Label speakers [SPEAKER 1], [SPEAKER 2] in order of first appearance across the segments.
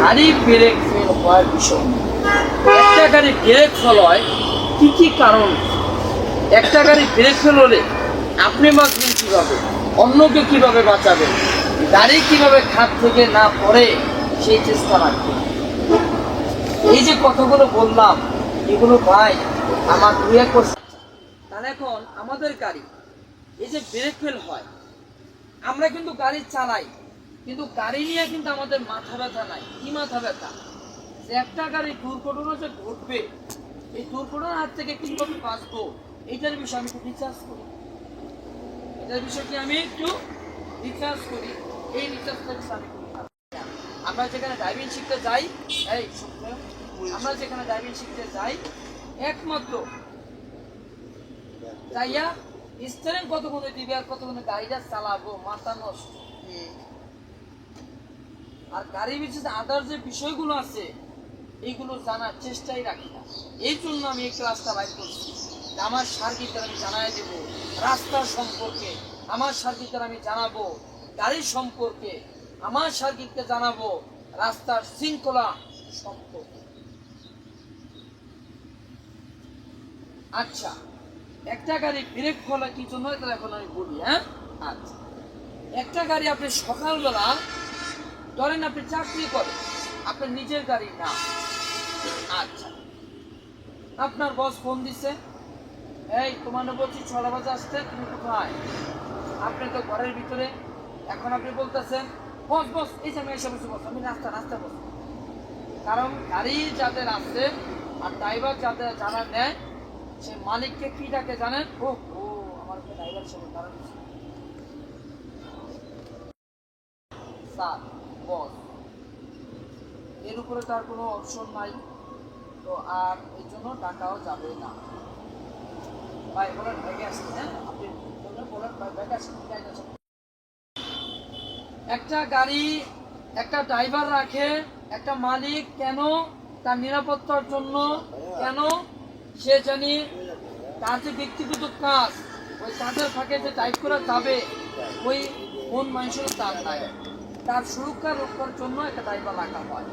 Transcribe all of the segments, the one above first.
[SPEAKER 1] গাড়ি brake fail হওয়ার বিষয়। একটা গাড়ি ব্রেক ফেল হয় কি কি কারণ? একটা গাড়ি ব্রেক ফেল হলে আপনি বাঁচবেন কিভাবে, অন্যকে কিভাবে বাঁচাবেন, গাড়ি কিভাবে খাত থেকে না পড়ে সেই চেষ্টা রাখবেন। এই যে কথাগুলো বললাম এগুলো ভাই আমার 2-1%। তাহলে এখন আমাদের গাড়ি এই যে ব্রেক ফেল হয়, আমরা কিন্তু গাড়ি চালাই, কিন্তু গাড়ি নিয়ে কিন্তু আমাদের মাথা ব্যথা নাই। কি মাথা ব্যথা? যে একটা গাড়ি দুর্ঘটনা যে ঘটবে, এই দুর্ঘটনার হাত থেকে কিভাবে বাঁচবো, এইটার বিষয়ে আমি একটু রিসার্চ করি। এটার বিষয়ে কি আমি একটু রিসার্চ করি। এই রিসার্চটা আমি করি। আমরা যেখানে ড্রাইভিং শিখতে যাই, আমরা যেখানে ড্রাইভিং শিখতে যাই, একমাত্র যাইয়া স্টিয়ারিং কতক্ষণে দিবে আর কতক্ষণে গাড়িটা চালাবো, মাথা নষ্ট। আর গাড়ি বিশেষ আদার যে বিষয়গুলো আছে এইগুলো জানার চেষ্টাই রাখি না। এই জন্য আমি এই ক্লাসটা বাইর করছি। আমার সার্কিটটা আমি জানাই দেবো রাস্তার সম্পর্কে, আমার সার্কিটটা আমি জানাবো গাড়ির সম্পর্কে, আমার সার্কিটকে জানাবো রাস্তার শৃঙ্খলা সম্পর্কে। আচ্ছা, একটা গাড়ি ব্রেক ফেলা কি জন্য এটা এখন আমি বলি। হ্যাঁ, আচ্ছা, একটা গাড়ি আপনি সকালবেলা ধরেন আপনি চাকরি করেন, আপনার নিজের গাড়ি না। আচ্ছা, আপনার বস ফোন দিছে, এই তোমার বলছি 6টা বাজে আসতে, তুমি কোথায়? আপনি তো ঘরের ভিতরে। এখন আপনি বলতেছেন বস বস এই যে আমি এসে বসে বস, আমি রাস্তা বস। কারণ গাড়ি যাদের আছে আর ড্রাইভার যাদের যারা নেয়, সে মালিককে কি ডাকে জানেন? ও ও আমার ড্রাইভার সঙ্গে কারণ স্যার, বস। এর উপরে তার কোনো অপশন নাই, তো আর এই জন্য ডাকাও যাবে না। ভাই বলেন ভেগে আসছে। হ্যাঁ, আপনি বলেন ভাই ভেগে আসছে। একটা গাড়ি একটা ড্রাইভার রাখে একটা মালিক, কেন? তার নিরাপত্তার জন্য। কেন? সে জানি তার যে ব্যক্তিগত কাজ, ওই কাজের ফাঁকে যে টাইপ করা যাবে, ওই কোন মানুষের তার নাই, তার সুরক্ষা রক্ষার জন্য একটা ড্রাইভার রাখা হয়।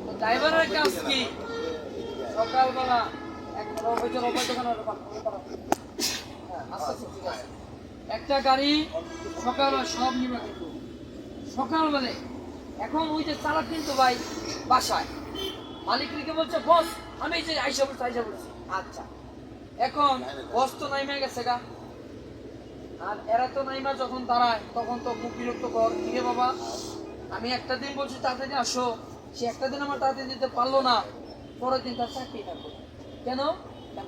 [SPEAKER 1] তো ড্রাইভারের কাজ কি? সকালবেলা একটা গাড়ি সকালবেলা সব নিবে কিন্তু সকালবেলা। এখন ওই যে চালক কিন্তু ভাই বাসায় মালিক লিখে বলছে বস আমি এই যে আইসা বলছি। আচ্ছা, এখন বস তো নাইমে গেছে গা, আর এরা তো নাইমা যখন দাঁড়ায় তখন তো খুব বিরক্ত কর। ঠিক বাবা, আমি একটা দিন বলছি তাড়াতাড়ি আসো, সে একটা দিন আমার তাড়াতাড়ি দিতে পারলো না, পরের দিন তার চাকরি থাকবে। কেন?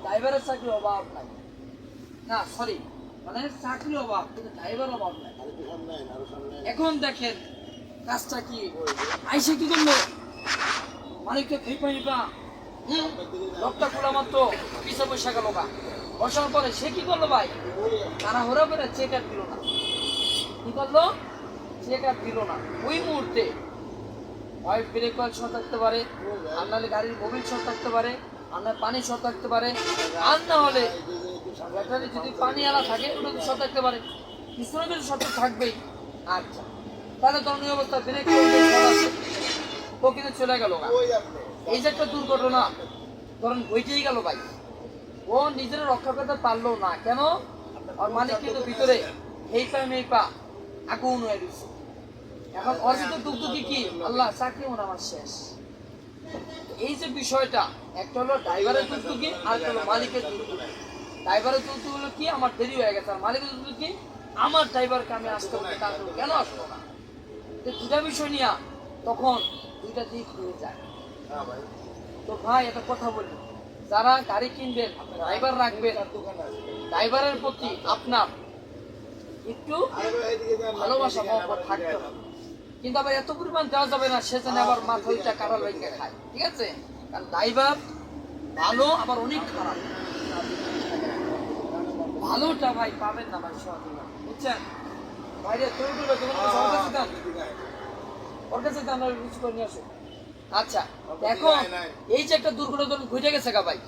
[SPEAKER 1] ড্রাইভারের চাকরির অভাব নাই, না সরি, মানে চাকরির অভাব কিন্তু ড্রাইভার অভাব নাই। এখন দেখেন কাজটা কি, আইসে কি করলো, মালিককে খেয়ে পাই বা লোকটা খোলা মাত্র পিছনে বসে গেল গা। বসার পরে সে কি করলো ভাই, তারা হরা করে চেক আর দিল না। কি করলো? চেক আর দিল না। ওই মুহূর্তে হয় ব্রেক কয়েল শর্ট থাকতে পারে, আর নাহলে গাড়ির মোবিল শর্ট থাকতে পারে, আর না পানি শর্ট থাকতে পারে, আর না হলে ব্যাটারি যদি পানি আলা থাকে ওটা তো শর্ট থাকতে পারে, পিছনে কিন্তু শর্ট থাকবেই। আচ্ছা, তাহলে ধরনের অবস্থা ব্রেক ও কিন্তু চলে গেল। এই যে একটা দুর্ঘটনা ধরেন হইতেই গেল ভাই, ও নিজের রক্ষা করতে পারলো না। কেন? আর মালিক কিন্তু ভিতরে এই পা মেয়ে পা আগুন হয়ে গেছে। এখন ওর ভিতরে দুঃখী কি, আল্লাহ চাকরি মনে আমার শেষ। এই যে বিষয়টা, একটা হলো ড্রাইভারের দুঃখী আর একটা হলো মালিকের দুঃখী। ড্রাইভারের দুঃখী হলো কি, আমার দেরি হয়ে গেছে, আর মালিকের দুঃখী কি, আমার ড্রাইভারকে আমি আসতে হবে, তারপর কেন আসলো না। দুটা বিষয় নিয়ে তখন দুইটা দিক হয়ে যায়। তো ভাই একটা কথা বলি, যারা গাড়ি কিনবেন ড্রাইভার রাখবেন, ড্রাইভারের প্রতি আপনার একটু ভালোবাসা মহব্বত থাকতে হবে, কিন্তু আবার এত পরিমাণ দেওয়া যাবে না সে যেন আবার মাথা ওইটা কাটা লেগে খায়। ঠিক আছে? কারণ ড্রাইভার ভালো আবার অনেক খারাপ। ভালোটা ভাই পাবেন না ভাই সহজে, বুঝছেন? বাইরে ওর কাছে দাম কিছু করে নিয়ে আসো। আচ্ছা, এখন এই যে একটা দুর্ঘটনা ঘটে গেছে গা ভাই,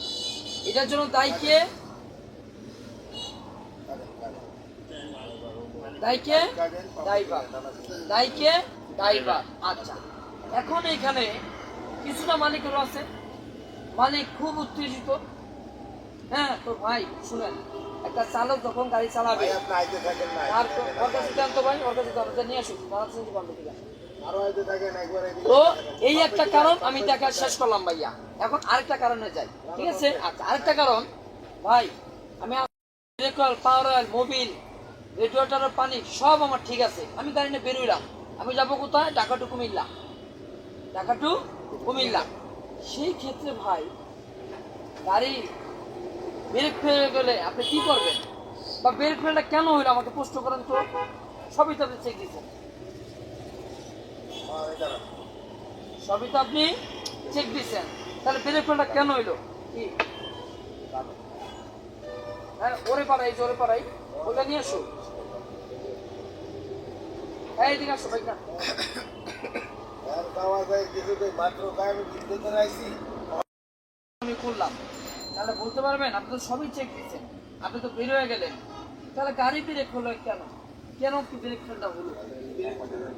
[SPEAKER 1] এটার জন্য দায়ী কে? ড্রাইভার। আচ্ছা, এখন এইখানে কিছুটা মালিকেরও আছে। মালিক খুব উত্তেজিত। হ্যাঁ তো ভাই শুনেন, একটা চালক যখন গাড়ি চালাবে আর ওর কাছে জানতো ভাই, ওর কাছে দরজা নিয়ে আসুন, তো এই একটা কারণ আমি দেখা শেষ করলাম ভাইয়া। এখন আরেকটা কারণে যাই, ঠিক আছে? আচ্ছা আরেকটা কারণ ভাই, আমি পাওয়ার অয়েল, মোবিল, রেডিয়েটরের পানি সব আমার ঠিক আছে, আমি গাড়ি নিয়ে বেরোইলাম। আমি যাবো কোথায়? Dhaka to Comilla, Dhaka to Comilla. সেই ক্ষেত্রে ভাই গাড়ি ব্রেক ফেলে গেলে আপনি কি করবেন? বা ব্রেক ফেলটা কেন হইলো আমাকে প্রশ্ন করেন তো। সবই তো আপনি চেক দিচ্ছেন, সবই তো আপনি চেক দিচ্ছেন, তাহলে ব্রেক ফেলটা কেন হইলো কি? হ্যাঁ ওরে পাড়াই, জোরে পাড়াই, ওটা নিয়ে আসো। এই দিকে আসো ভাই না, আমি করলাম। তাহলে বলতে পারবেন আপনি তো সবই চেক দিচ্ছেন, আপনি তো বের হয়ে গেলেন, তাহলে গাড়ি ব্রেক হলো কেন? কেন কি ব্রেক ফেলটা হলো?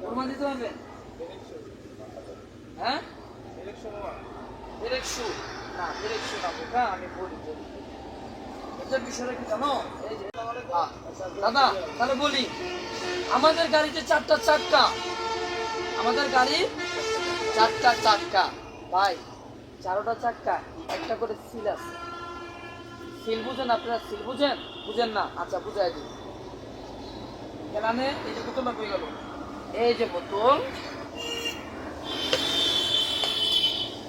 [SPEAKER 1] প্রমাণ দিতে পারবেন? হ্যাঁ ব্রেক শু না, ব্রেক শু না বোকা, আমি বলি এটার বিষয়টা কি জানো? এই যে দাদা তাহলে বলি, আমাদের গাড়িতে চারটা চাক্কা, আমাদের গাড়ির চারটা চাক্কা ভাই, চারোটা চাক্কা একটা করে সিল আছে। সিল বুঝেন আপনারা? সিল বুঝেন? বুঝেন না? আচ্ছা বুঝাই দিই। এখানে এই যে বোতলটা হয়ে গেল, এই যে বোতল,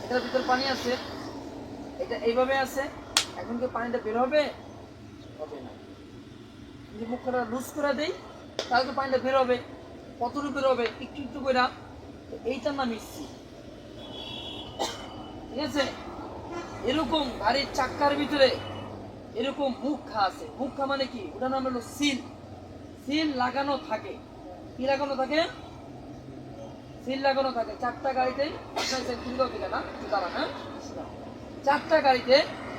[SPEAKER 1] এটার ভিতর পানি আছে, এটা এইভাবে আছে। এখন কি পানিটা বের হবে? হবে না। যদি মুখটা লুজ করে দেই তাহলে তো পানিটা বের হবে। কতটুকু বের হবে? একটু একটু করে। এইটার নাম ইসি, ঠিক আছে? এরকম গাড়ির চাক্কার ভিতরে এরকম মুখা আছে। মুখা মানে কি? ওটার নাম হলো সিল। সিল লাগানো থাকে। কি লাগানো থাকে? সিল লাগানো থাকে চারটা গাড়িতেই। দিকে না দাঁড়ান, হ্যাঁ চারটা গাড়িতে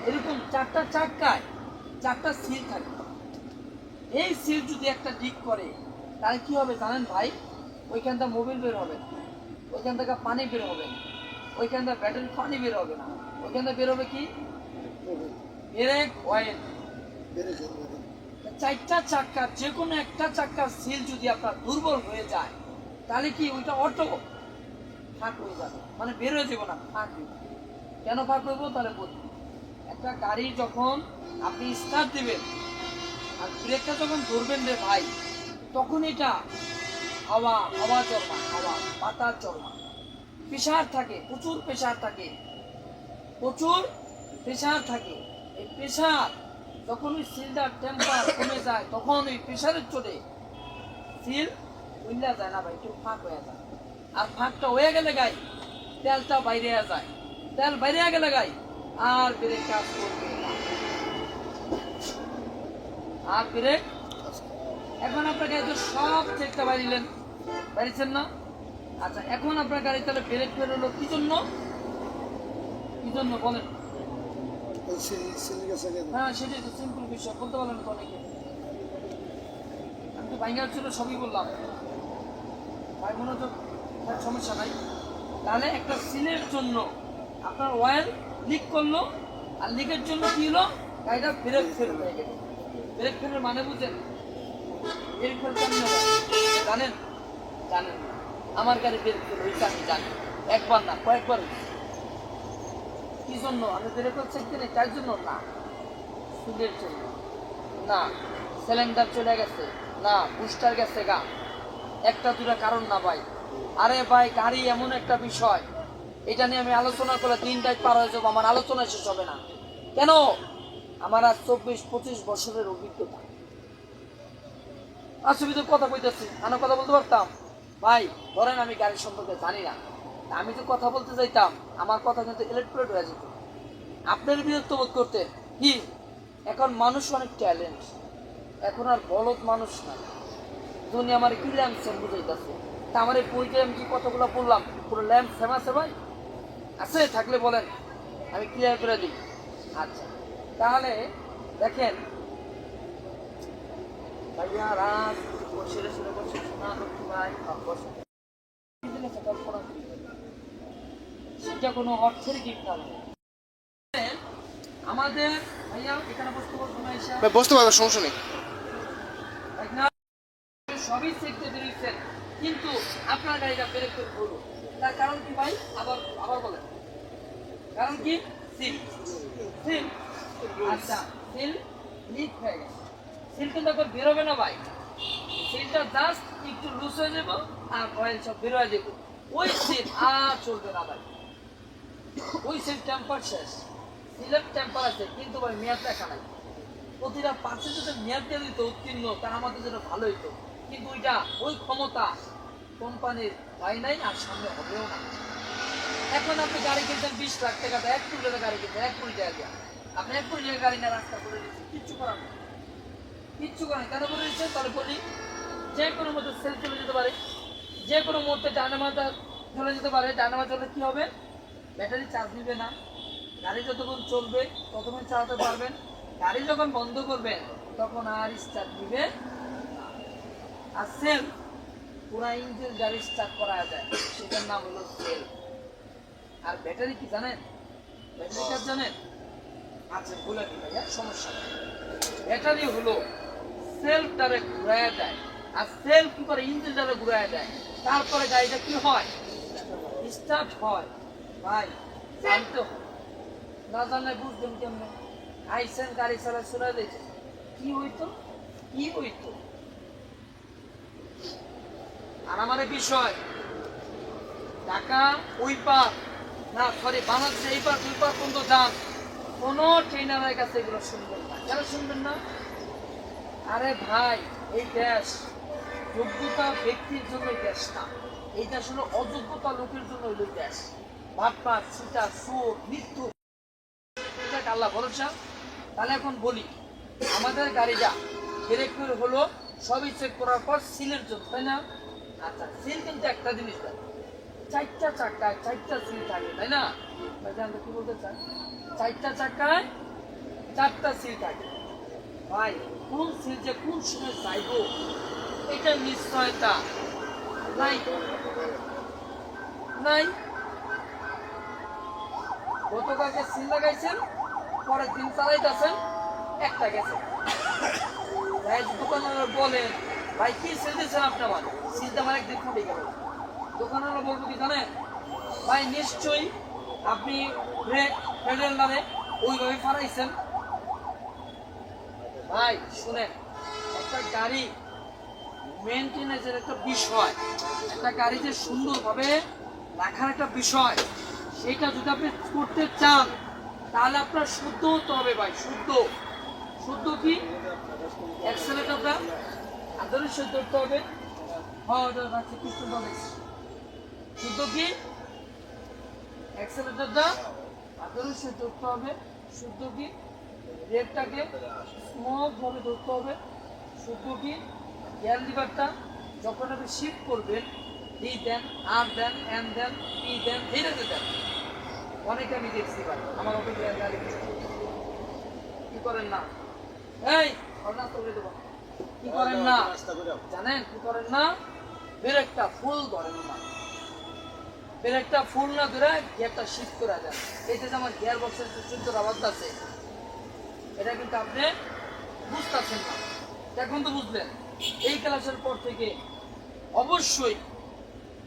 [SPEAKER 1] এরকম চারটা চাক্কায় চারটা সিল থাকে। এই সিল যদি একটা লিক করে তাহলে কি হবে জানেন ভাই? ওইখান থেকে মোবিল বের হবে না, ওইখান থেকে পানি বের হবে না, ওইখান থেকে ব্যাটারি পানি বের হবে না, ওইখান থেকে বের হবে কি? Break oil. চারটা চাক্কার যে কোনো একটা চাক্কার সিল যদি আপনার দুর্বল হয়ে যায় তাহলে কি ওইটা অটো ফাঁক হয়ে যাবে, মানে বের হয়ে যাবো না, ফাঁক হয়ে যাবে। কেন ফাঁক হইব? তাহলে বলবো, একটা গাড়ি যখন আপনি স্টার্ট দিবেন আর ব্রেকটা যখন ধরবেন রে ভাই, তখন এটা হাওয়া, হাওয়া চলমা, হাওয়া বাতাস চলমা, প্রেশার থাকে, প্রচুর প্রেশার থাকে, প্রচুর প্রেশার থাকে। এই প্রেশার যখন ওই সিলটার টেম্পার কমে যায় তখন ওই প্রেশারের চোটে সিল উল্লা যায় না ভাই, একটু ফাঁক হয়ে যায়। আর ফাঁকটা হয়ে গেলে গাই তেলটা বাইরে যায়, তেল বাইরে গেলে গাই আর ব্রেক কাজ করবে না, আর ব্রেক। এখন আপনার গাড়িতে সব চেকটা বাইরিলেন, বাইরেছেন না? আচ্ছা এখন আপনার গাড়ি তাহলে ব্রেক ফেল হলো কি জন্য? কি জন্য বলেন? হ্যাঁ সেটাই তো সিম্পল বিষয়, বলতে পারলেন তো অনেকে। আমি তো ভাইঙ্গার ছিল সবই বললাম ভাই, মনোযোগ, সমস্যা নাই। তাহলে একটা সিলের জন্য আপনার অয়েল লিক করলো, আর লিকের জন্য কি হলো? গাড়িটা ব্রেক ফেল হয়ে গেল। ব্রেক ফেলের মানে বুঝেন? ব্রেক ফেল কেমন জানেন? জানেন না? আমার গাড়ি ব্রেক ফেল হয়েছে আমি জানি, একবার না কয়েকবার হয়েছে। কি জন্য? আমি ব্রেক ফেল চেক দিই তার জন্য না, সিলের জন্য না, সিলিন্ডার চলে গেছে না, বুস্টার গেছে গা, একটা দুটা কারণ না ভাই। আরে ভাই গাড়ি এমন একটা বিষয়, এটা নিয়ে আমি আলোচনা করলে দিনটাই পার হয়ে যাবো, আমার আলোচনা শেষ হবে না। কেন? আমার আজ 24-25 বছরের অভিজ্ঞতা। অসুবিধা কথা বলতেছি, আমি কথা বলতে পারতাম ভাই। ধরেন আমি গাড়ির সম্পর্কে জানি না, আমি তো কথা বলতে চাইতাম, আমার কথা কিন্তু ইলেকট্রেট হয়ে যেত, আপনার বিরক্ত বোধ করতে কি। এখন মানুষ অনেক ট্যালেন্ট, এখন আর বলদ মানুষ না। দুনিয়া আমার কি ল্যাম্প সেম বুঝাইতেছে, তা আমার এই বইতে আমি যে কথাগুলো বললাম পুরো ল্যাম্প সেম আছে ভাই? আছে? থাকলে বলেন, আমি ক্লিয়ার করে দিই। আচ্ছা তাহলে দেখেন ভাইয়া, রাত বসে শুরু করছে, শোনা লক্ষ্মী ভাই বসে এটা কোনো অর্থের গিফট না ভাই। আমাদের ভাইয়া এখানে বসতে বলবো না এসে
[SPEAKER 2] ভাই বসতে পারবে, সমস্যা নেই।
[SPEAKER 1] সবই শিখতে দিচ্ছেন, কিন্তু আপনার গাড়িটা ব্রেক করে করুন। তার কারণ কি ভাই? আবার আবার বলেন কারণ কি? সিল সিল আচ্ছা, সিল লিক হয়ে গেছে। সিল কিন্তু একবার বেরোবে না ভাই, সিলটা জাস্ট একটু লুজ হয়ে যাবো আর অয়েল সব বের হয়ে যাবো। ওই সিল আর চলবে না ভাই, ওই সিল টেম্পার শেষ। সিলের টেম্পার আছে কিন্তু ভাই মেয়াদ দেখা নাই। প্রতিটা পার্সেন্ট যদি মেয়াদ দিয়ে দিত উত্তীর্ণ, তার আমাদের জন্য ভালো হইতো, কিন্তু ওইটা ওই ক্ষমতা কোম্পানির হয় নাই আর সামনে হবেও না। এখন আপনি গাড়ি কিনতেন 20 লাখ টাকাটা, 1 কোটি টাকা গাড়ি কিনতেন 1 কোটি টাকা দিয়ে। আপনি 1 কোটি টাকা গাড়ি না রাস্তা করে দিচ্ছেন, কিচ্ছু করার নেই, কিচ্ছু করেন। কেন করে দিচ্ছেন? তাহলে বলি, যে কোনো মধ্যে সেল চলে যেতে পারে, যে কোনো মুহূর্তে ডায়নামাটা চলে যেতে পারে। ডায়নামা চলে কি হবে? ব্যাটারি চার্জ দিবে না। গাড়ি যতক্ষণ চলবে ততক্ষণ চালাতে পারবেন। গাড়ি যখন বন্ধ করবেন তখন আর স্টার্ট দিবে না। আর সেল পুরা ইঞ্জিন গাড়ি স্টার্ট করা যায়, সেটার নাম হলো সেল। আর ব্যাটারি কি জানেন? ব্যাটারি কাজ জানেন? আচ্ছা বলে দিই ভাইয়া, সমস্যা নেই। ব্যাটারি হলো সেলটারে ঘুরাইয়া দেয়, আর সেল কি করে? ইঞ্জিনটারে ঘুরাইয়া দেয়, তারপরে গাড়িটা কি হয়? স্টার্ট হয়। ভাই জানতে হবে, না জানলে বুঝবেন কেমনে? আইসেন গাড়ি চালা চলে দিয়েছে, কি হইতো? কি হইতো? আর আমার বিষয় ঢাকা ওই পার না, সরি বাংলাদেশে এই পার দুই পার পর্যন্ত যান, কোনো ট্রেনারের কাছে এগুলো শুনবেন না। কেন শুনবেন না? আরে ভাই, এই দেশ যোগ্যতা ব্যক্তির জন্য দেশ না, এই দেশ হলো অযোগ্যতা লোকের জন্য হইল দেশ। বাটপার, সিটা, সুর, মৃত্যু, এটা আল্লাহ ভরসা। তাহলে এখন বলি, আমাদের গাড়িটা ব্রেক হলো সবই চেক করার পর সিলের জন্য, তাই না? আচ্ছা, সিল কিন্তু একটা জিনিস দেয়, 4টা চাকায় 4টা সিল থাকে, তাই না? আমরা কি বলতে চাই? 4টা চাকায় 4টা সিল থাকে। ভাই কোন সিল যে কোন সময় চাইবো, এটা নিশ্চয়তা নাই নাই। গতকালকে সিল লাগাইছেন, পরের দিন চালাইতেছেন, একটা গেছে। ভাই দোকানওয়ালা বলেন, ভাই কি সিল দিয়েছেন আপনি? আমার সিলটা আমার একদিন ফুটে গেল। দোকানওয়ালা বলবো কি জানেন? ভাই নিশ্চয়ই আপনি ব্রেক প্যাডেল নামে ওইভাবে ফারাইছেন। ভাই শুনেন, একটা গাড়ি মেনটেনেন্সের একটা বিষয়, একটা গাড়ি যে সুন্দরভাবে রাখার একটা বিষয়, সেটা যদি আপনি করতে চান তাহলে আপনার শুদ্ধ হতে হবে ভাই। শুদ্ধ শুদ্ধ কি? অ্যাক্সেলেটরটা আদরের সহিত ধরতে হবে। শুদ্ধ কি? অ্যাক্সেলেটরটা আদরের সহিত ধরতে হবে। শুদ্ধ কি? ব্রেকটাকে স্মুথভাবে ধরতে হবে। শুদ্ধ কি? গিয়ার লিভারটা যখন আপনি শিফট করবেন, ডি দেন, আর দেন, এন দেন, পি দেন, ধীরে ধীরে দেন। অনেকে আমি দেখছি ভাই, আমার অটো গাড়ি কি করেন না, এই নাস্তা করে দেবো, কি করেন না জানেন? কি করেন না? ব্রেকটা ফুল ধরেন না, ব্রেকটা ফুল না ধরে গিয়ারটা শিফট করে দেন। এই যে আমার গিয়ার বক্সের চুদ্দোর আওয়াজ আছে, এটা কিন্তু আপনি বুঝতেছেন না, এখন তো বুঝলেন। এই ক্লাসের পর থেকে অবশ্যই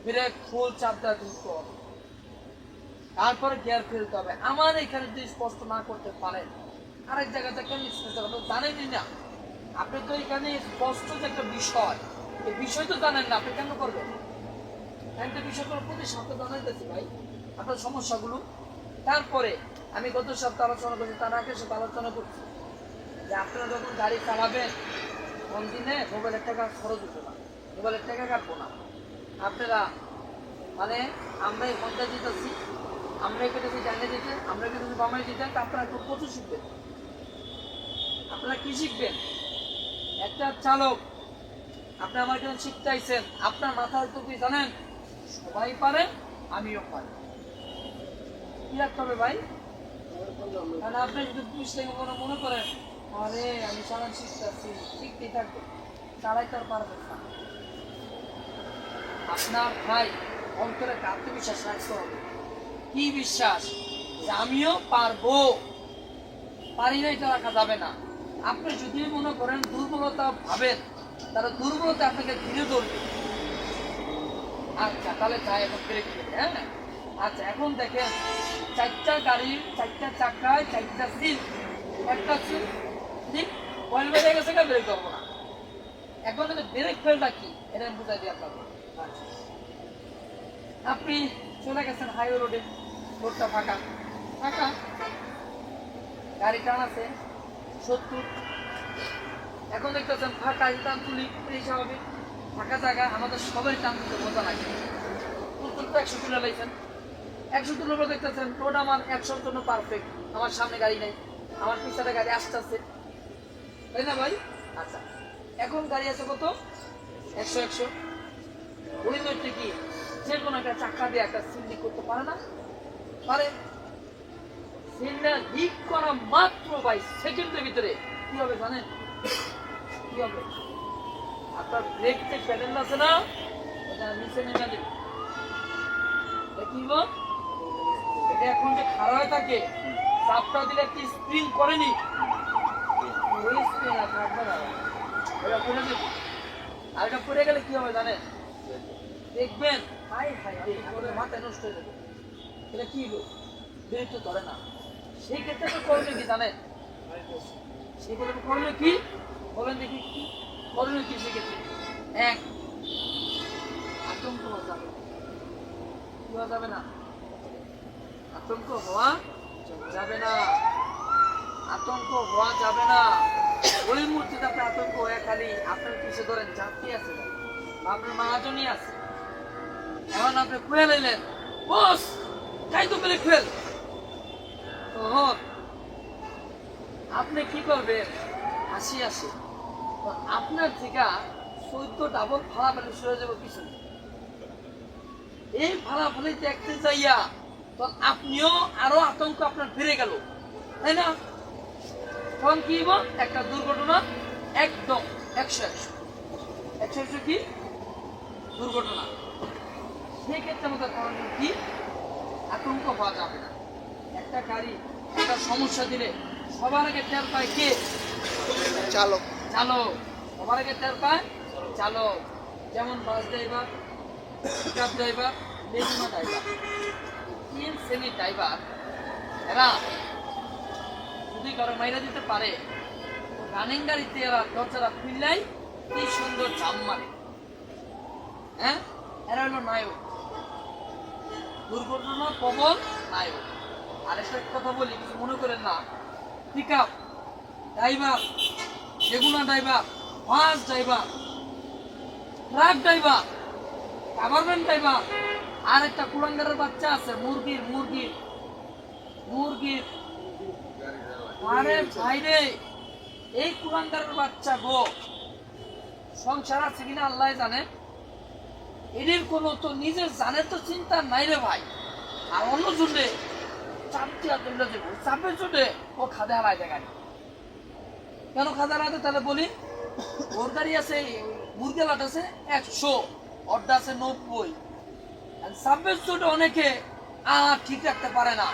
[SPEAKER 1] ব্রেক ফুল চাপ দেওয়া ধরতে হবে, তারপরে গিয়ার ফেলতে হবে। আমার এখানে যদি স্পষ্ট না করতে পারেন, আরেক জায়গাতে কেন স্পষ্ট করতে জানেনই না? আপনি তো এখানে স্পষ্ট যে একটা বিষয়, এই বিষয় তো জানেন না, আপনি কেন করবেন? একটা বিষয়গুলোর প্রতি সপ্তাহে জানাইতেছি ভাই আপনার সমস্যাগুলো। তারপরে আমি গত সপ্তাহে আলোচনা করছি, তার আগে সাথে আলোচনা করছি যে আপনারা যখন গাড়ি চালাবেন, কোন দিনে মোবাইলের টাকা খরচ হতো না, মোবাইলের টাকা কাটবো না। আপনারা মানে আমরা হত্যা দিতেছি, আমরা কেটেছি জানে দিতে, আমরা কেটেছি বামাই দিতে, আপনারা একটু প্রচুর শিখবেন। আপনারা কি শিখবেন? একটা চালক, আপনি আমার কাছে শিখতে আইছেন, আপনার মাথায় তো কি জানেন? সবাই পারে, আমিও পারি। কি রাখতে হবে ভাই? কারণ আপনি যদি পুলিশ থেকে মনে করেন আরে আমি চালান শিখতেছি, শিখতেই থাকবে, চালাইতে আর পারবেন না। আপনার ভাই অন্তরে আত্মবিশ্বাস রাখতে হবে। কি বিশ্বাস যে আমিও পারবো, পারি না এটা রাখা যাবে না। আপনি যদি মনে করেন দুর্বলতা ভাবেন, তাহলে দুর্বলতা আপনাকে ধীরে ধরবে। আচ্ছা তাহলে যাই এখন ব্রেক দেবে। হ্যাঁ আচ্ছা এখন দেখেন, চারটা গাড়ির চারটা চাকায় চারটা সিট, একটা সিট ঠিক অয়েল বেড়ে গেছে, ব্রেক করবো না। এখন ব্রেক ফেলটা কি এটা আমি বুঝাই দিই আপনাকে। আচ্ছা, আপনি চলে গেছেন হাইওয়ে রোডে, রোডটা ফাঁকা ফাঁকা, গাড়ি টান আছে 70, এখন দেখতেছেন ফাঁকা টান তুলি, এই স্বাভাবিক ফাঁকা জায়গা আমাদের সবাই টান দিতে মজা লাগে। তুলতুল তো 100 তুলে লাইছেন, 100 তুলে দেখতেছেন রোড আমার 100-র জন্য পারফেক্ট, আমার সামনে গাড়ি নেই, আমার পিছনে গাড়ি আসতেছে, তাই না ভাই? আচ্ছা এখন গাড়ি আছে কত? 100 ওই লোকটা কি যে কোনো একটা চাকা দিয়ে একটা সিন্ডিক করতে পারে না? পারে। সিন্ডার লিক করা মাত্র ভাই সেকেন্ডের ভিতরে কি হবে জানেন? কি হবে? আপনার ব্রেক যে প্যাডেল আছে না, এটা নিচে নেমে যাবে। কি গো, এটা এখন যে খাড়া হয়ে থাকে, চাপটা দিলে কি স্প্রিং করেনি? ওই স্প্রিং আর থাকবে না, ওটা পড়ে যাবে। আর এটা পড়ে গেলে কি হবে জানেন? দেখবেন হাই হাই করে মাথায় নষ্ট হয়ে যাবে। এটা কি হলো, ব্রেক তো ধরে না। সেই ক্ষেত্রে তো করবে কি জানেন? সেই ক্ষেত্রে করলে কি বলেন দেখি, কি করলে কি সেক্ষেত্রে? এক, আতঙ্ক হওয়া যাবে, কি হওয়া যাবে না? আতঙ্ক হওয়া যাবে না, আতঙ্ক হওয়া যাবে না। ওই মুহূর্তে আপনি আতঙ্ক হয়ে খালি আপনার পিছিয়ে ধরেন যাত্রী আছে বা আপনার মহাজনই আছে, এখন আপনি খুলে নিলেন বস তাই তো পেলে খুল, তখন আপনি কি করবেন? হাসি আসে, আপনার থেকে 14 ডাবল ফালাফালি সরে যাবো পিছনে। এই ফালাফালি দেখতে যাইয়া তো আপনিও আরো আতঙ্ক আপনার ফিরে গেল, তাই না? তখন কি হইব? একটা দুর্ঘটনা একদম 100 কি দুর্ঘটনা। সেই ক্ষেত্রে আমাদের করণীয় কি? আতঙ্ক হওয়া যাবে না। একটা গাড়ি একটা সমস্যা দিলে সবার আগে টের পায় কে?
[SPEAKER 2] চালক।
[SPEAKER 1] চালক সবার আগে টের পায় চালক। যেমন বাস ড্রাইভার, পিকআপ ড্রাইভার, লেগুনা ড্রাইভার, 3 শ্রেণীর ড্রাইভার, এরা যদি কারো মাইরা দিতে পারে, রানিং গাড়িতে এরা দরজাটা খুললেই কি সুন্দর জাম মারে। হ্যাঁ এরা হলো নায়ক, দুর্ঘটনা প্রবল নায়ক। আরেকটা কথা বলি, কিছু মনে করেন না, পিকআপ ড্রাইভার, লেগুনা driver, bus driver, truck driver, government driver, আর একটা কুলাঙ্গারের বাচ্চা আছে মুরগির মুরগির মুরগির আরে ভাইরে, এই কুলাঙ্গারের বাচ্চা গো, সংসার আছে কিনা আল্লাহ জানে, এদের কোনো তো নিজের জানে তো চিন্তা নাই রে ভাই। আর অন্য জুড়ে চাপ দিয়া তুলে দেবো, চাপের জুড়ে ও খাদে হারায় দেখায়। কেন খাদে হারাতে তাহলে বলি, ওর গাড়ি আছে মুরগি লাট আছে 100, অর্ডা আছে 90, চাপের জুড়ে অনেকে ঠিক রাখতে পারে না।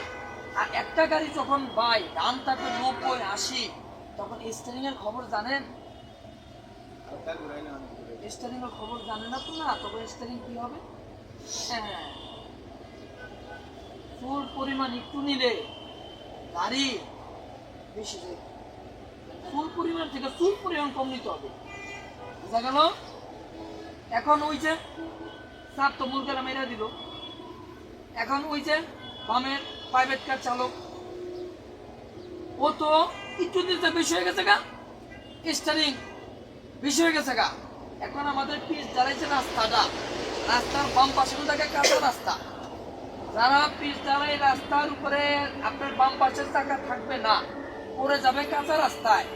[SPEAKER 1] আর একটা গাড়ি যখন ভাই দাম থাকবে 90, 80, তখন স্টিয়ারিং এর খবর জানেন? স্টিয়ারিং এর খবর জানেন না তো, না তখন স্টিয়ারিং কি হবে? হ্যাঁ ফুল পরিমাণ একটু নিলে গাড়ি বেশি যায়, ফুল পরিমাণ থেকে ফুল পরিমাণ কম নিতে হবে, বুঝা গেল? এখন ওই যে চাপ তো মুরগেরা মেরা দিল, এখন ওই যে বামের প্রাইভেট কার চালক, ও তো একটু দিতে বেশি হয়ে গেছে গা, স্টারিং বেশি হয়ে গেছে গা। এখন আমাদের পিচ দাঁড়াইছে রাস্তাটা, রাস্তার বাম পাশে থাকে কাঁচা রাস্তা, যারা পিচ দাঁড়াই রাস্তার উপরে আপনার বাম পাশের চাকা থাকবে না, পড়ে যাবে কাঁচা রাস্তায়,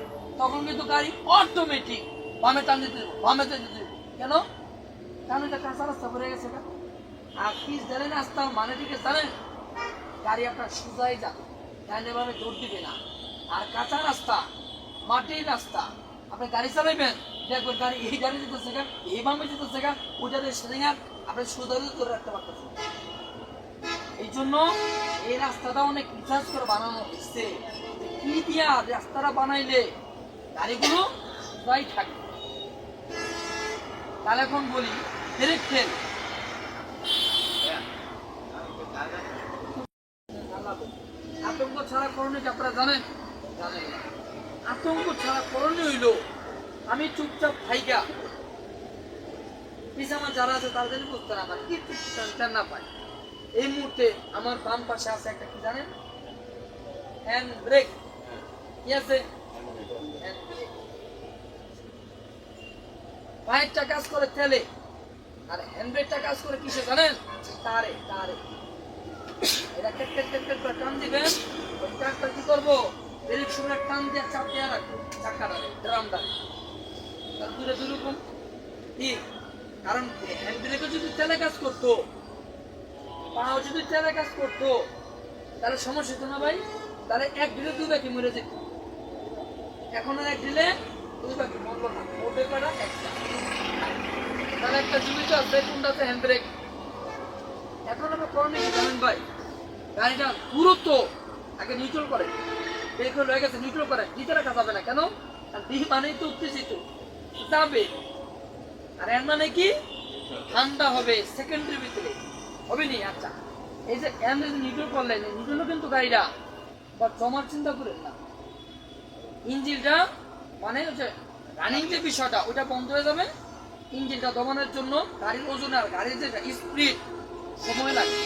[SPEAKER 1] তখন কিন্তু গাড়ি অটোমেটিক বামে টান দিতে দেবো, বামে টান দিতে দেবো। কেন? কারণ এটা কাঁচা রাস্তা পড়ে গেছে গা। আর পিচ দাঁড়াই রাস্তা মানে ঠিক আছে জানেন, গাড়ি আপনার সোজাই যাবে, ডাইনে বামে দৌড় দিবে না। আর কাঁচা রাস্তা, মাটির রাস্তা, আপনি গাড়ি চালাইবেন, দেখবেন গাড়ি এই গাড়ি যেতেছে গা, এই বামে যেতেছে গা, ওইটাতে স্টিয়ারিং আপনি সোজা ধরে রাখতে পারতেছেন। এই জন্য এই রাস্তাটা অনেক রিসার্চ করে বানানো হচ্ছে কি দিয়া রাস্তাটা বানাইলে গাড়িগুলো প্রায় থাকবে। তাহলে এখন বলি ব্রেক ফেল আতঙ্ক ছাড়া করণীয় কি আপনারা জানেন? জানেন না। আতঙ্ক ছাড়া করণীয় হইল আমি চুপচাপ থাইকা পিছামা যারা আছে তার জন্য বুঝতে না পারে কিছু না পায়। এই মুহূর্তে আমার বাম পাশে আছে একটা কি জানেন? Hand brake. কি আছে? Hand brake. পায়েরটা কাজ করে তেলে আর হ্যান্ড ব্রেকটা কাজ করে কিসে জানেন? তারে তারে এটা টেক টেক টেক টেক করে টান দিবেন, ওই ট্রাকটা কি করবো ব্রেক সময় টান দিয়ে চাপ দিয়ে রাখবো চাকাটা ড্রামটা। তার দূরে দুরকম কি কারণ হ্যান্ড ব্রেকও যদি তেলে কাজ করতো, পাও যদি তেলে কাজ করতো তাহলে সমস্যা হতো না ভাই। তাহলে এক দিলে দুই বাকি মরে যেত। এখন আর এক দিলে দুই বাকি মরলো না, মরবে কয়টা? একটা। তাহলে একটা জীবিত আছে, কোনটা আছে? Hand brake. এখন আমরা করণীয় কি জানেন ভাই? গাড়িটা দূরত্ব আগে নিউট্রাল করে, ব্রেক হয়ে গেছে নিউট্রাল করে, দিতে রাখা যাবে না। কেন? আর দিহি মানেই তো উত্তেজিত যাবে, আর এর মানে কি ঠান্ডা হবে সেকেন্ডের ভিতরে হবে নি। আচ্ছা এই যে নিউট্রাল করলেন, নিউট্রালও কিন্তু গাড়িটা বা জমার চিন্তা করেন না, ইঞ্জিনটা মানে হচ্ছে রানিং যে বিষয়টা ওইটা বন্ধ হয়ে যাবে। ইঞ্জিনটা দমানোর জন্য গাড়ির ওজন আর গাড়ির যে স্পিড সময় লাগে।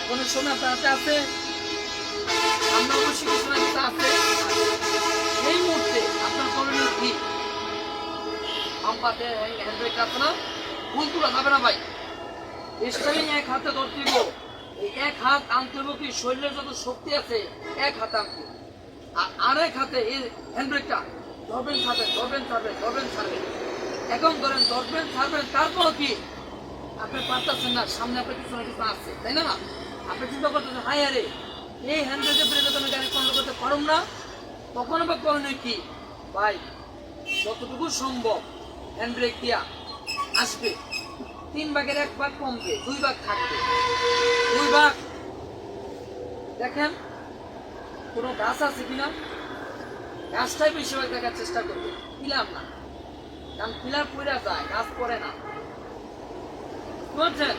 [SPEAKER 1] এখন সময় আপনার হাতে আছে, আমরা অবশ্যই কিছু না কিছু আছে। এই মুহূর্তে আপনার করণীয় কি? আমপাতে হ্যান্ড ব্রেক আছে না, ভুল তুলা যাবে না ভাই। স্টারিং এক হাতে ধরতে দিব, এই এক হাত আনতে হবে কি শরীরের যত শক্তি আছে এক হাতে আনতে, আর আরেক হাতে এই হ্যান্ড ব্রেকটা ধরবেন ছাড়বেন, ধরবেন ছাড়বেন, ধরবেন ছাড়বেন। এখন ধরেন ধরবেন ছাড়বেন, তারপর কি আপনি পারতেছেন না, সামনে আপনার কিছু না কিছু আছে, তাই না? আপনি চিন্তা করতেছেন হাই আরে এই হ্যান্ড ব্রেকের ব্রেকে তুমি গাড়ি কন্ট্রোল করতে পারো না, তখন আবার করণীয় কি ভাই? যতটুকু সম্ভব হ্যান্ড ব্রেক দিয়া আসবে, 3 ভাগের 1 ভাগ কমবে, 2 ভাগ থাকবে, 2 ভাগ। দেখেন কোনো গাছ আছে কিনা, গাছটাই বেশিরভাগ দেখার চেষ্টা করবে, পিলার না। কারণ পিলার পড়ে যায়, গাছ পড়ে না। বুঝছেন?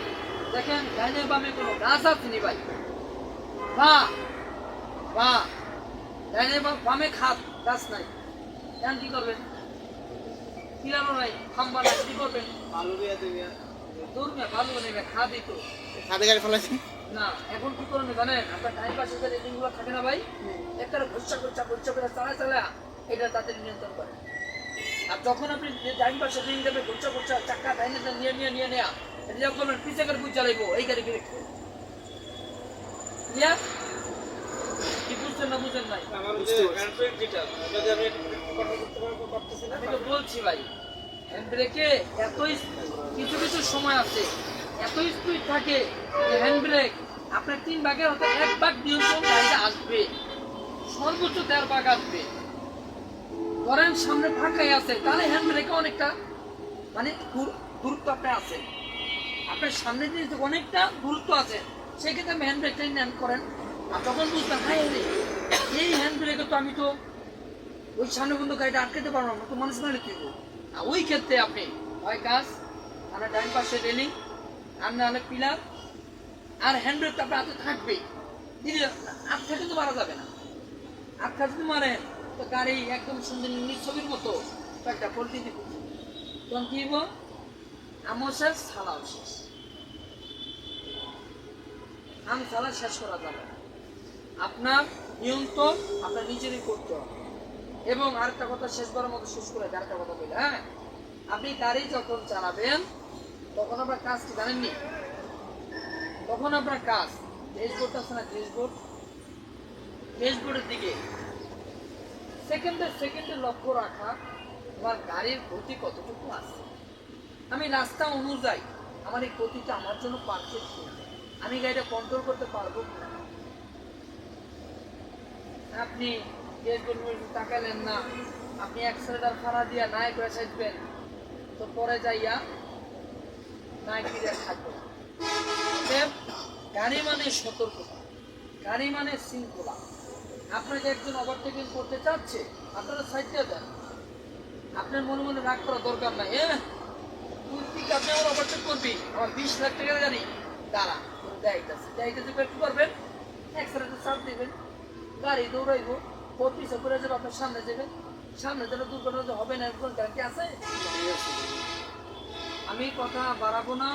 [SPEAKER 1] দেখেন ডাইনে বামে কোনো গাছ আছে নি ভাই? বা বা ডাইনে বামে খাত গাছ নাই, এখন কি করবেন? পিলারও নাই, খাম্বা নাই, কি করবেন?
[SPEAKER 2] ভালো বিয়া দিবি
[SPEAKER 1] দূর না, ভালো নেবে খাদি তো
[SPEAKER 2] সাথে গাড়ি ফেলাইছি
[SPEAKER 1] না। এখন কি করবেন জানেন? আপনার টাইম পাশে যে রেটিংগুলো থাকে না ভাই, একটা ঘুরছা ঘুরছা ঘুরছা করে চালা চালা এটা তাদের নিয়ন্ত্রণ করে। আর যখন আপনি টাইম পাশে রিং দেবে ঘুরছা ঘুরছা চাক্কা টাইনে নিয়ে নিয়ে নিয়ে নেয়া, এটা যখন করবেন পিছে করে বুঝ চালাইবো এই গাড়ি কি কি বুঝছেন না? বুঝেন নাই? আমি তো বলছি ভাই হ্যান্ড ব্রেকে কিছু কিছু সময় আছে এত স্পিড থাকে যে হ্যান্ড ব্রেক আপনার 3 ভাগের হতে 1 ভাগ নিয়ন্ত্রণ গাড়িতে আসবে, সর্বোচ্চ 1.5 ভাগ আসবে। ধরেন সামনে ফাঁকাই আছে, তাহলে হ্যান্ড ব্রেকে অনেকটা মানে দূরত্ব আপনার আছে, আপনার সামনে যে অনেকটা দূরত্ব আছে, সেক্ষেত্রে আপনি হ্যান্ড ব্রেকটা নেন করেন। আর তখন বুঝবেন হাই রে এই হ্যান্ড ব্রেকে তো আমি তো ওই সামনে বন্ধু গাড়িটা আটকাতে পারবো না, তো মানুষ মানে কি করবো? ওই ক্ষেত্রে আপনি হয় গাছ, আর ডান পাশে রেলিং, আর না হলে পিলার, আর হ্যান্ড ব্রেকটা আপনার হাতে থাকবে। দিদি আটকা কিন্তু মারা যাবে না, আটকা যদি মারেন তো গাড়ি একদম সুন্দর ছবির মতো একটা পোল্ট্রি দিব। তখন কি হবো? আমও শেষ, ছালাও শেষ। আম ছালা শেষ করা যাবে না, আপনার নিয়ন্ত্রণ আপনার নিজেরই করতে হবে। এবং আরেকটা কথা শেষবারের মতো শেষ করে আরেকটা কথা বলি, হ্যাঁ, আপনি গাড়ি যখন চালাবেন তখন আপনার কাজ কি জানেননি? তখন আপনার কাজ ড্যাশবোর্ড আছে না, ড্যাশবোর্ডের দিকে সেকেন্ডে লক্ষ্য রাখা আমার গাড়ির গতি কতটুকু আছে, আমি রাস্তা অনুযায়ী আমার এই গতিটা আমার জন্য পারফেক্ট কিনা, আমি গাড়িটা কন্ট্রোল করতে পারবো কিনা। আপনি তাকালেন না, আপনি অ্যাক্সেলেটার ফাড়া দিয়া নাই করে চাইবেন, তো পরে যাইয়া নাই ফিরে থাকবে। গাড়ি মানে সতর্কতা, গাড়ি মানে শৃঙ্খলা। আপনাকে একজন ওভারটেকিং করতে চাচ্ছে, আপনারা সাইড দিয়ে দেন। আপনার মনে মনে রাগ করার দরকার নাই। তুই ঠিক আছে আমার ওভারটেক করবি, আমার 20 লাখ টাকার গাড়ি, দাঁড়া দেখাইতেছে একটু করবেন, এক্সেলেটর চাপ দেবেন, গাড়ি দৌড়াইবো, ওর পিছে করে যাবে, আপনার সামনে যাবেন, সামনে যেন দুর্ঘটনা হবে না, এরকম গ্যারান্টি আছে? আমি কথা বাড়াবো না,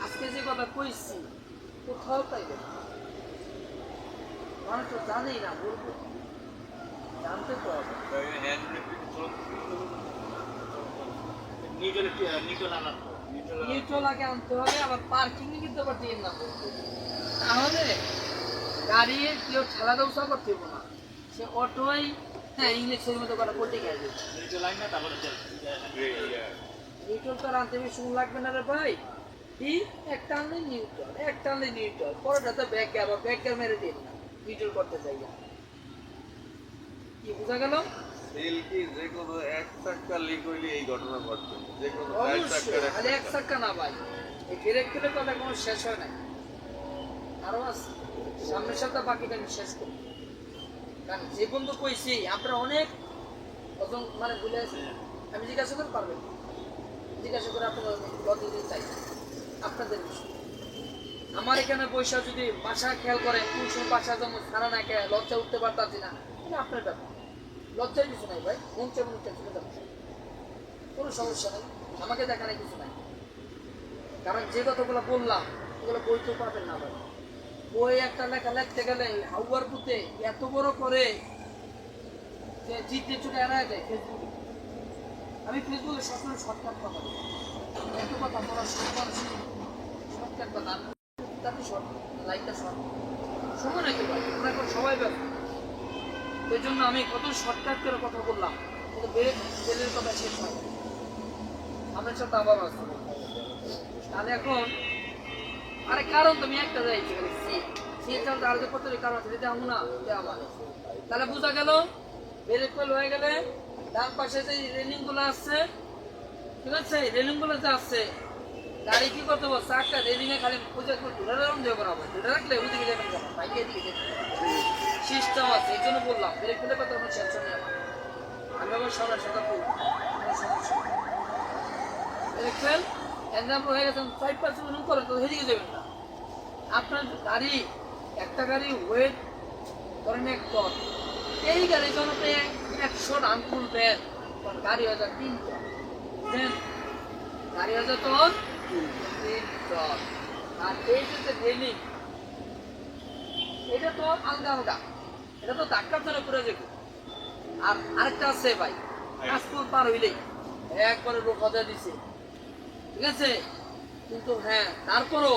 [SPEAKER 1] আজকে যে কথা কইছি কোথাও পাইবে না। মানুষ তো জানেই না, বলবো জানতে তো হবে। নিউট্রাল আগে আনতে হবে, আবার পার্কিং এ কিন্তু আবার দিয়ে না বলবো। তাহলে গাড়ি কেউ ঠেলা দৌসা করতে হবে না, সে অটোই, হ্যাঁ ইংলিশের মতো করে পড়তে গেছে। নিউট্রাল তো আনতে বেশি সময় লাগবে না রে ভাই। কি একটা আনলে নিউট্রাল, একটা আনলে নিউট্রাল, পরেটা তো ব্যাক গিয়ার, আবার ব্যাক গিয়ার মেরে দিন না নিউট্রাল করতে চাই না। কি বোঝা গেল?
[SPEAKER 3] যে কোনো এক চাক্কা লিক হইলে এই ঘটনা ঘটবে, যে কোনো
[SPEAKER 1] অবশ্যই, খালি এক চাক্কা না ভাই, এই ব্রেক ফেলে কথা কোনো শেষ হয় নাই, আরো আছে সামনের সপ্তাহ, বাকিটা আমি শেষ করব। কারণ যে বন্ধু কইছি আপনারা অনেক মানে ভুলে আছেন, আমি জিজ্ঞাসা করতে পারবেন, জিজ্ঞাসা করে আপনারা লজ্জা দিতে চাই আপনাদের বিষয়। আমার এখানে পয়সা যদি বাসা খেয়াল করেন, কোন সময় বাসা যেমন ছাড়া না খেয়ে লজ্জা উঠতে পারতাছি না, তাহলে আপনার ব্যাপার, লজ্জার কিছু নাই ভাই, মন চেয়ে মন চলে যাবে, কোনো সমস্যা নেই, আমাকে দেখানে কিছু নাই। কারণ যে কথাগুলো বললাম এগুলো বইতেও পাবেন না ভাই, বই একটা লেখা লিখতে গেলে হাউয়ার পুঁতে এত বড় করে যে জিতে চুটে এড়ায় যায় ফেসবুকে। আমি ফেসবুকে সবসময় শর্টকাট কথা বলি, একটু কথা বলার শর্টকাট কথা, তাতে শর্ট লাইকটা শর্ট সময় নাকি ভাই, আমরা এখন সবাই ব্যস্ত, ওই জন্য আমি কত শর্টকাট করে কথা বললাম, কিন্তু বেলের কথা শেষ হয় না। আমার সাথে আবার আছে তাহলে এখন আরে কারণ তুমি একটা যাইছি চলতে আর যে কত কারণ আছে যেটা আমি না আমার, তাহলে বোঝা গেল ব্রেক ফেল হয়ে গেলে ডান পাশে যে রেলিং গুলো আসছে, ঠিক আছে, রেলিং গুলো যে আসছে, গাড়ি কি করতে হবে, চারটা রেলিং এ খালি পূজা করে ধরে করা হবে, ধরে রাখলে ওইদিকে যাবেন কেন, বাইকে দিকে সিস্টেম আছে, এই জন্য বললাম ব্রেক ফেলে কথা কোনো টেনশন নেই আমার, আমি আবার সবার সাথে বলবো কোনো সমস্যা নেই। ব্রেক ফেল এক্সাম্পল হয়ে গেছেন 5% করে তো সেদিকে যাবেন না। আপনার গাড়ি একটা গাড়ি ওয়েট ধরেন 1 টন, এই গাড়ি যখন আপনি 100 রান তুলবেন তখন গাড়ি হয়ে যায় 3 টন, বুঝলেন, গাড়ি হয়ে যায় তখন 3 টন। আর এই যে রেলিং এটা তো আলগা আলগা, এটা তো ধাক্কার জন্য করে যাবে। আর আরেকটা আছে ভাই, কাশফুল পার হইলেই একবারে রোক হজা দিছে, ঠিক আছে, কিন্তু হ্যাঁ তারপরও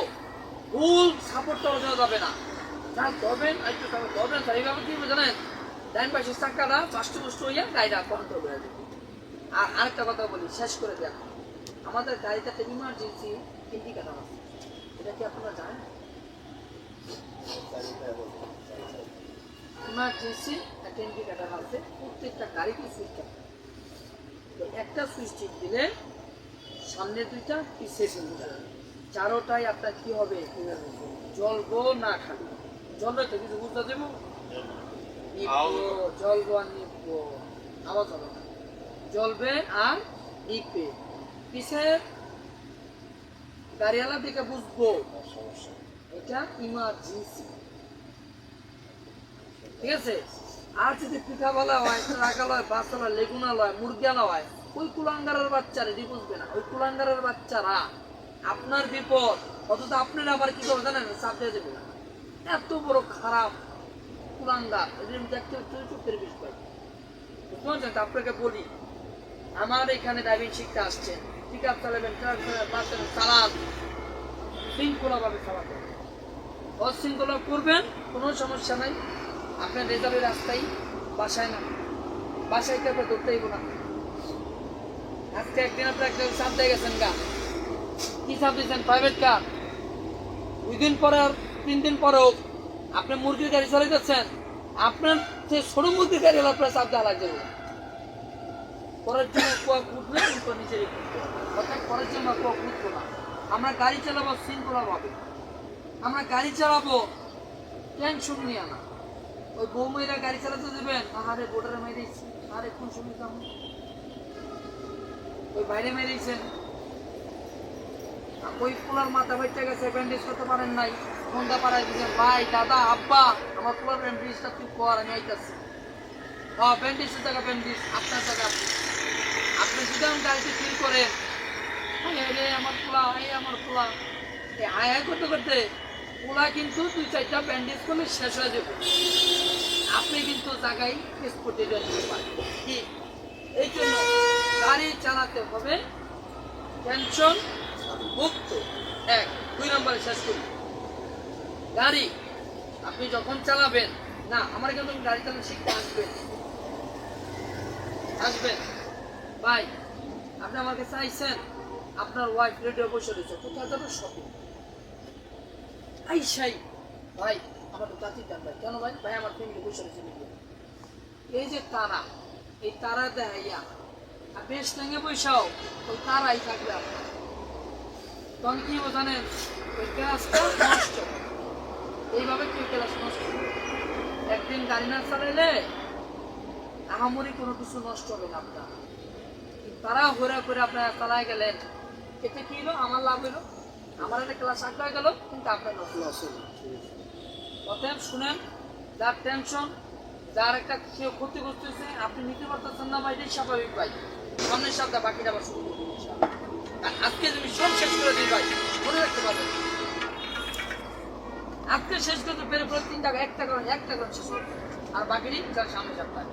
[SPEAKER 1] ফুল সাপোর্টটা দেওয়া যাবে না, যা ধরবেন একটু ধরবেন, এইভাবে কি জানেন, ডাইন পাশের চাক্কাটা বাস্ট বুষ্ট হইয়া গাড়িটা কন্ট্রোল করে দেবে। আর আরেকটা কথা বলি শেষ করে দেন, আমাদের গাড়িতে একটা ইমার্জেন্সি ইন্ডিকেটর আছে, এটা কি আপনারা জানেন? ইমার্জেন্সি একটা ইন্ডিকেটর আছে, প্রত্যেকটা গাড়িতে সুইচ থাকে, তো একটা সুইচ টিপ দিলে সামনে 2টা পিছে 2টা, চারোটাই আপনার কি হবে, জ্বলবো না খালি জ্বলবে তো কিছু বুঝতে দেবো, জ্বলবো আর নিবো, আওয়াজ হবে না, জ্বলবে আর নিবে, পিছে গাড়িওয়ালা দিকে বুঝবো এটা ইমার্জেন্সি, ঠিক আছে। আর যদি পিঠা বলা হয়, রাখা হয়, বাচ্চারা লেগুনা লয়, মুরগিয়ালা হয়, ওই কুলাঙ্গারের বাচ্চারা এটি বুঝবে না, ওই কুলাঙ্গারের বাচ্চারা আপনার বিপদ, অথচ আপনারা আবার কি করবে জানেন, চাপ দিয়ে দেবে না, এত বড় খারাপ কুলাঙ্গার, এদের দেখতে চোখের বিষ পাই, বুঝতে পারছেন? আপনাকে বলি, আমার এখানে ড্রাইভিং শিখতে আসছেন, পিক আপ চালাবেন, ট্রাক চালাবেন, চালান শৃঙ্খলাভাবে চালাবেন, অশৃঙ্খলা করবেন কোনো সমস্যা নাই, আপনার রেজাল্টের রাস্তায় বাসায় না, বাসায় কি আপনার ধরতে হইব না। আজকে একদিন আপনার একটা চাপ দিয়ে গেছেন গা, কি চাপ দিয়েছেন, প্রাইভেট কার, 2 দিন পরে আর 3 দিন পরেও আপনি মুরগির গাড়ি চলে যাচ্ছেন, আপনার যে ছোট মুরগির গাড়ি হলো আপনার চাপ দেওয়া লাগবে, করার জন্য কুয়া উঠবে কিন্তু নিজেরই অর্থাৎ করার জন্য কুয়া উঠবো না, আমরা গাড়ি চালাবো শৃঙ্খলা ভাবে, আমরা গাড়ি চালাবো টেনশন নিয়ে না। ওই বৌমেরা গাড়ি চালাতে দেবেন, আহারে বোর্ডারে মেরেছি, আরে কোন সময় যাবো, ওই বাইরে মেরেছেন, ওই পোলার মাথা বাইচা গেছে, ব্যান্ডেজ করতে পারেন নাই, ফোনটা পাড়ায় দিচ্ছেন, ভাই দাদা আব্বা আমার পোলার ব্যান্ডেজটা তুই কর, আমি আইতাছি। হ্যাঁ ব্যান্ডেজের জায়গা ব্যান্ডেজ, আপনার জায়গা আপনি। আপনি যদি আমি গাড়িতে ফিল করেন রে আমার পোলা, এই আমার পোলা, এই আয়া করতে করতে পোলা কিন্তু দুই চারটা ব্যান্ডেজ করলে শেষ হয়ে যাবে, আপনি কিন্তু জায়গায় স্পটে নিতে পারেন। কি এই জন্য গাড়ি চালাতে হবে টেনশন মুক্ত। এক, 2 নম্বরে শেষ করি, গাড়ি আপনি যখন চালাবেন না, আমার কিন্তু গাড়ি চালানো শিখতে আসবেন ভাই, আপনি আমার কাছে আইসেন, আপনার ওয়াইফ রেডিও বসে রয়েছে, কোথায় যাবে শপিং, আইসাই ভাই আমার তো তাঁতি টান ভাই, কেন ভাই, ভাই আমার ফ্যামিলি বসে রয়েছে, এই যে তারা, এই তারা দেখাইয়া আর বেশ ভেঙে বৈশাও ওই তারাই থাকবে আপনার, তখন কি জানেন ওই ক্লাসটা নষ্ট, এইভাবে কেউ ক্লাস নষ্ট হবে। একদিন গাড়ি না চালাইলে আহামরি কোনো কিছু নষ্ট হবে না আপনার, তারা ঘোরা করে আপনার চালায় গেলেন, এতে কি হলো, আমার লাভ হলো, আমার একটা ক্লাস আটকা গেল, কিন্তু আপনার লস হলো। অতএব শুনেন, যার টেনশন, যার একটা কেউ ক্ষতিগ্রস্ত হয়েছে, আপনি নিতে পারতেছেন না ভাই, এটাই স্বাভাবিক ভাই, সামনের সপ্তাহে বাকিটা আবার শুরু করবো ইনশাআল্লাহ। আর আজকে তুমি সব শেষ করে দিই ভাই, মনে রাখতে পারবেন, আজকে শেষ করতে পেরে পরে 3 টাকা 1 টাকা শেষ করতে, আর বাকিটি যার সামনে সপ্তাহে।